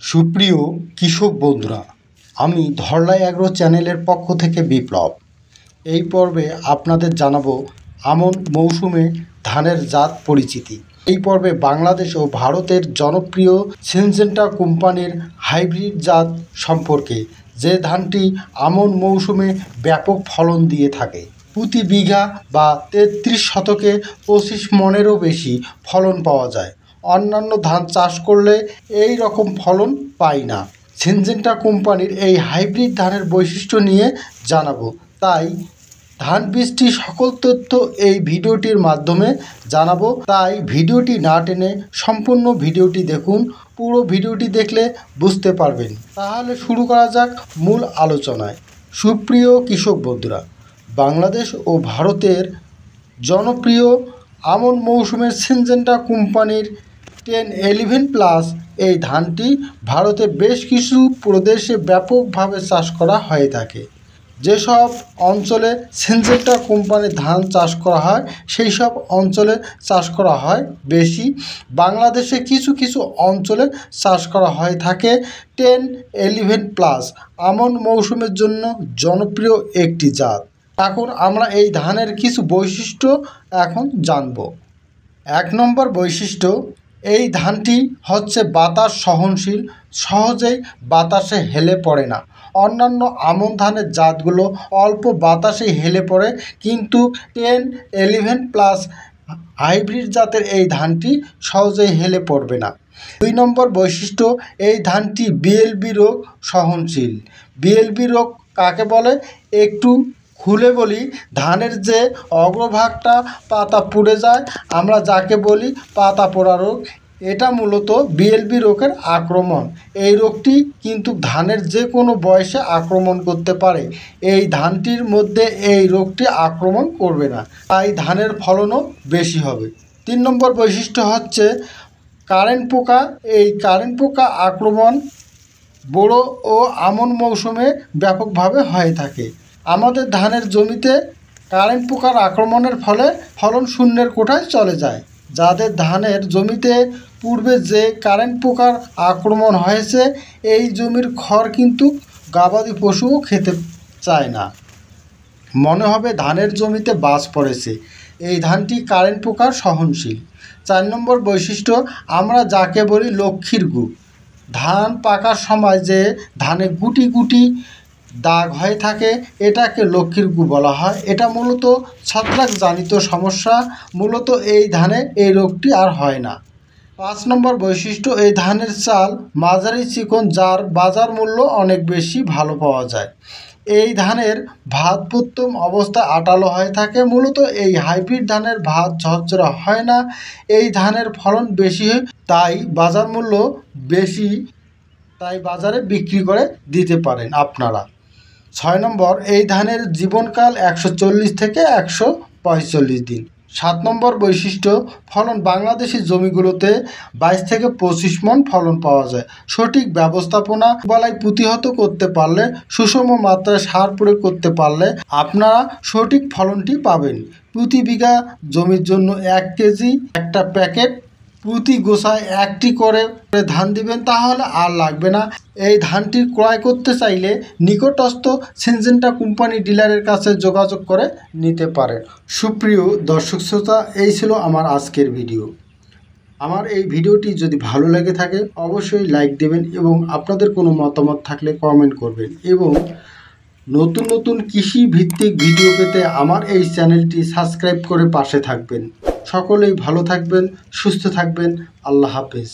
সুপ্রিয় কৃষক বন্ধুরা, আমি ধরলাই অ্যাগ্রো চ্যানেলের পক্ষ থেকে বিপ্লব। এই পর্বে আপনাদের জানাবো আমন মৌসুমে ধানের জাত পরিচিতি। এই পর্বে বাংলাদেশ ও ভারতের জনপ্রিয় সিনজেন্টা কোম্পানির হাইব্রিড জাত সম্পর্কে, যে ধানটি আমন মৌসুমে ব্যাপক ফলন দিয়ে থাকে। প্রতি বিঘা বা 33 শতকে 25 মনেরও বেশি ফলন পাওয়া যায়। অন্যান্য ধান চাষ করলে এই রকম ফলন পাই না। সিনজেন্টা কোম্পানির এই হাইব্রিড ধানের বৈশিষ্ট্য নিয়ে জানাবো, তাই ধান বীজটি সকল তথ্য এই ভিডিওটির মাধ্যমে জানাবো। তাই ভিডিওটি না টেনে সম্পূর্ণ ভিডিওটি দেখুন। পুরো ভিডিওটি দেখলে বুঝতে পারবেন। তাহলে শুরু করা যাক মূল আলোচনায়। সুপ্রিয় কৃষক বন্ধুরা, বাংলাদেশ ও ভারতের জনপ্রিয় আমন মৌসুমের সিনজেন্টা কোম্পানির 1011+ এই ধানটি ভারতে বেশ কিছু প্রদেশে ব্যাপকভাবে চাষ করা হয়ে থাকে। যেসব অঞ্চলে সিনজেন্টা কোম্পানির ধান চাষ করা হয় সেই সব অঞ্চলে চাষ করা হয় বেশি। বাংলাদেশে কিছু কিছু অঞ্চলে চাষ করা হয়ে থাকে 1011+ আমন মৌসুমের জন্য জনপ্রিয় একটি জাত। এখন আমরা এই ধানের কিছু বৈশিষ্ট্য এখন জানব। 1 নম্বর বৈশিষ্ট্য, এই ধানটি হচ্ছে বাতাস সহনশীল, সহজেই বাতাসে হেলে পড়ে না। অন্যান্য আমন ধানের জাতগুলো অল্প বাতাসে হেলে পড়ে, কিন্তু 1011+ হাইব্রিড জাতের এই ধানটি সহজেই হেলে পড়বে না। 2 নম্বর বৈশিষ্ট্য, এই ধানটি বিএলবি রোগ সহনশীল। বিএলবি রোগ কাকে বলে একটু খুলে বলি। ধানের যে অগ্রভাগটা পাতা পুড়ে যায়, আমরা যাকে বলি পাতা পোড়া রোগ, এটা মূলত বিএলবি রোগের আক্রমণ। এই রোগটি কিন্তু ধানের যে কোনো বয়সে আক্রমণ করতে পারে। এই ধানটির মধ্যে এই রোগটি আক্রমণ করবে না, তাই ধানের ফলনও বেশি হবে। 3 নম্বর বৈশিষ্ট্য হচ্ছে কারেন্ট পোকা। এই কারেন্ট পোকা আক্রমণ বোরো ও আমন মৌসুমে ব্যাপকভাবে হয়ে থাকে। আমাদের ধানের জমিতে কারেন্ট পোকার আক্রমণের ফলে ফলন শূন্যের কোঠায় চলে যায়। যাদের ধানের জমিতে পূর্বে যে কারেন্ট পোকার আক্রমণ হয়েছে, এই জমির খড় কিন্তু গবাদি পশুও খেতে চায় না, মনে হবে ধানের জমিতে বাজ পড়েছে। এই ধানটি কারেন্ট পোকার সহনশীল। 4 নম্বর বৈশিষ্ট্য, আমরা যাকে বলি লক্ষ্মীর গু। ধান পাকার সময় যে ধানে গুটি গুটি দাগ হয়ে থাকে, এটাকে লক্ষ্মীর গু বলা হয়। এটা মূলত ছত্রাকজনিত সমস্যা। মূলত এই ধানে এই রোগটি আর হয় না। 5 নম্বর বৈশিষ্ট্য, এই ধানের চাল মাঝারি চিকন, যার বাজার মূল্য অনেক বেশি ভালো পাওয়া যায়। এই ধানের ভাত প্রথম অবস্থায় আটালো হয়ে থাকে। মূলত এই হাইব্রিড ধানের ভাত ঝরঝরা হয় না। এই ধানের ফলন বেশি, তাই বাজার মূল্য বেশি, তাই বাজারে বিক্রি করে দিতে পারেন আপনারা। 6 নম্বর, এই ধানের জীবনকাল 140 থেকে 145 দিন। 7 নম্বর বৈশিষ্ট্য, ফলন বাংলাদেশি জমিগুলোতে 22 থেকে 25 মন ফলন পাওয়া যায়। সঠিক ব্যবস্থাপনা, বালাই প্রতিহত করতে পারলে, সুষম মাত্রায় সার প্রয়োগ করতে পারলে আপনারা সঠিক ফলনটি পাবেন। প্রতি বিঘা জমির জন্য 1 কেজি একটা প্যাকেট, প্রতি গোছায় 1টি করে ধান দিবেন, তাহলে আর লাগবে না। এই ধানটি ক্রয় করতে চাইলে নিকটস্থ সিনজেন্টা কোম্পানি ডিলারের কাছে যোগাযোগ করে নিতে পারেন। সুপ্রিয় দর্শক শ্রোতা, এই ছিল আমার আজকের ভিডিও। আমার এই ভিডিওটি যদি ভালো লেগে থাকে অবশ্যই লাইক দেবেন, এবং আপনাদের কোনো মতামত থাকলে কমেন্ট করবেন, এবং নতুন নতুন কৃষি ভিত্তিক ভিডিও পেতে আমার এই চ্যানেলটি সাবস্ক্রাইব করে পাশে থাকবেন। সকলেই ভালো থাকবেন, সুস্থ থাকবেন। আল্লাহ হাফেজ।